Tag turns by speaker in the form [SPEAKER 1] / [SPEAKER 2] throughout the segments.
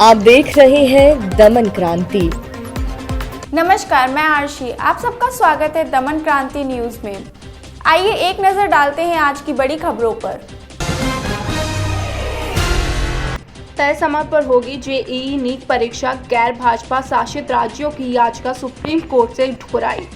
[SPEAKER 1] आप देख रहे हैं दमन क्रांति।
[SPEAKER 2] नमस्कार, मैं आरशी। आप सबका स्वागत है दमन क्रांति न्यूज में। आइए एक नजर डालते हैं आज की बड़ी खबरों पर।
[SPEAKER 3] तय समय पर होगी जेईई नीट परीक्षा, गैर भाजपा शासित राज्यों की याचिका सुप्रीम कोर्ट से ठुकराई।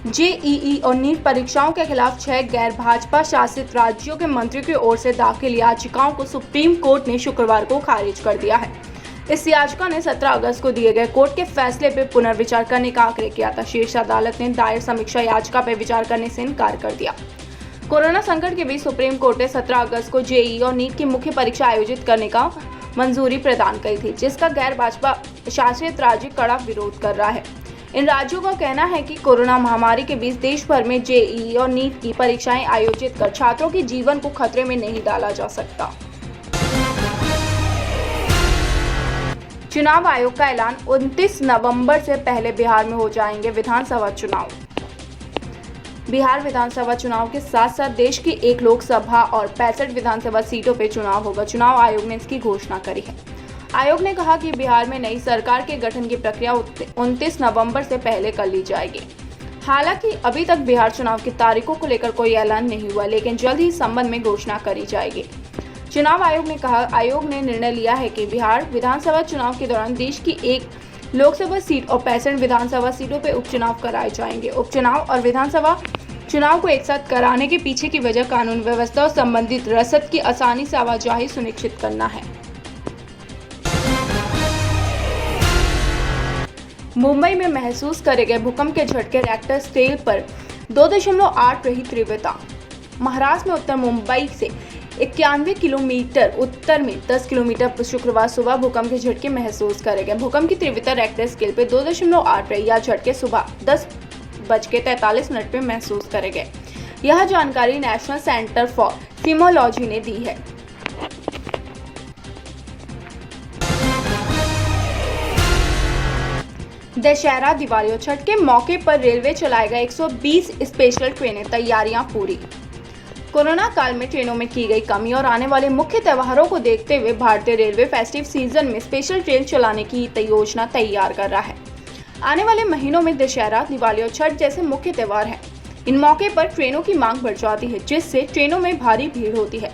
[SPEAKER 3] जेईई और नीट परीक्षाओं के खिलाफ 6 गैर भाजपा शासित राज्यों के मंत्रियों की ओर से दाखिल याचिकाओं को सुप्रीम कोर्ट ने शुक्रवार को खारिज कर दिया है। इस याचिका ने 17 अगस्त को दिए गए कोर्ट के फैसले पर पुनर्विचार करने का आग्रह किया था। शीर्ष अदालत ने दायर समीक्षा याचिका पर विचार करने से इनकार कर दिया। कोरोना संकट के बीच सुप्रीम कोर्ट ने 17 अगस्त को जेईई और नीट की मुख्य परीक्षा आयोजित करने का मंजूरी प्रदान की थी, जिसका गैर भाजपा शासित राज्य कड़ा विरोध कर रहा है। इन राज्यों का कहना है कि कोरोना महामारी के बीच देश भर में जेईई और नीट की परीक्षाएं आयोजित कर छात्रों के जीवन को खतरे में नहीं डाला जा सकता। चुनाव आयोग का ऐलान, 29 नवंबर से पहले बिहार में हो जाएंगे विधानसभा चुनाव। बिहार विधानसभा चुनाव के साथ साथ देश की 1 लोकसभा और 65 विधानसभा सीटों पर चुनाव होगा। चुनाव आयोग ने इसकी घोषणा करी है। आयोग ने कहा कि बिहार में नई सरकार के गठन की प्रक्रिया 29 नवंबर से पहले कर ली जाएगी। हालांकि अभी तक बिहार चुनाव की तारीखों को लेकर कोई ऐलान नहीं हुआ, लेकिन जल्द ही इस संबंध में घोषणा करी जाएगी। चुनाव आयोग ने कहा, आयोग ने निर्णय लिया है कि बिहार विधानसभा चुनाव के दौरान देश की 1 लोकसभा सीट और 65 विधानसभा सीटों पर उपचुनाव कराए जाएंगे। उपचुनाव और विधानसभा चुनाव को एक साथ कराने के पीछे की वजह कानून व्यवस्था और संबंधित रसद की आसानी से आवाजाही सुनिश्चित करना है। मुंबई में महसूस करे गए भूकंप के झटके, रिएक्टर स्केल पर 2.8 रही तीव्रता। महाराष्ट्र में उत्तर मुंबई से 91 किलोमीटर उत्तर में 10 किलोमीटर पर शुक्रवार सुबह भूकंप के झटके महसूस करे गए। भूकंप की तीव्रता रिएक्टर स्केल पर 2.8 रही। यह झटके सुबह 10:43 पे महसूस करे गए। यह जानकारी नेशनल सेंटर फॉर सीस्मोलॉजी ने दी है। दशहरा, दिवाली और छठ के मौके पर रेलवे चलाएगा 120 स्पेशल ट्रेनें, तैयारियां पूरी। कोरोना काल में ट्रेनों में की गई कमी और आने वाले मुख्य त्योहारों को देखते हुए भारतीय रेलवे फेस्टिव सीजन में स्पेशल ट्रेन चलाने की योजना तैयार कर रहा है। आने वाले महीनों में दशहरा, दिवाली और छठ जैसे मुख्य त्योहार हैं। इन मौके पर ट्रेनों की मांग बढ़ जाती है, जिससे ट्रेनों में भारी भीड़ होती है।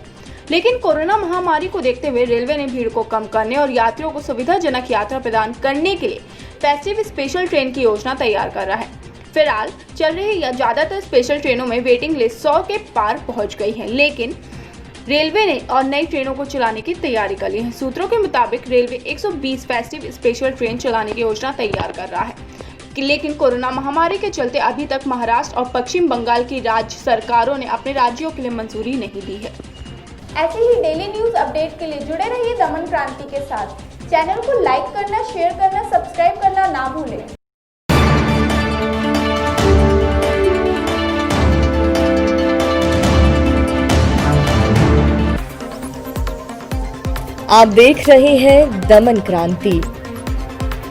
[SPEAKER 3] लेकिन कोरोना महामारी को देखते हुए रेलवे ने भीड़ को कम करने और यात्रियों को सुविधाजनक यात्रा प्रदान करने के लिए फेस्टिव स्पेशल ट्रेन की योजना तैयार कर रहा है। फिलहाल चल रही या ज्यादातर स्पेशल ट्रेनों में वेटिंग लिस्ट 100 के पार पहुंच गई है, लेकिन रेलवे ने और नई ट्रेनों को चलाने की तैयारी कर ली है। सूत्रों के मुताबिक रेलवे 120 फेस्टिव स्पेशल ट्रेन चलाने की योजना तैयार कर रहा है, लेकिन कोरोना महामारी के चलते अभी तक महाराष्ट्र और पश्चिम बंगाल की राज्य सरकारों ने अपने राज्यों के लिए मंजूरी नहीं दी है।
[SPEAKER 2] ऐसे ही डेली न्यूज अपडेट के लिए जुड़े रहिए दमन क्रांति के साथ। चैनल को लाइक करना, शेयर करना, सब्सक्राइब करना ना भूलें।
[SPEAKER 1] आप देख रहे हैं दमन क्रांति।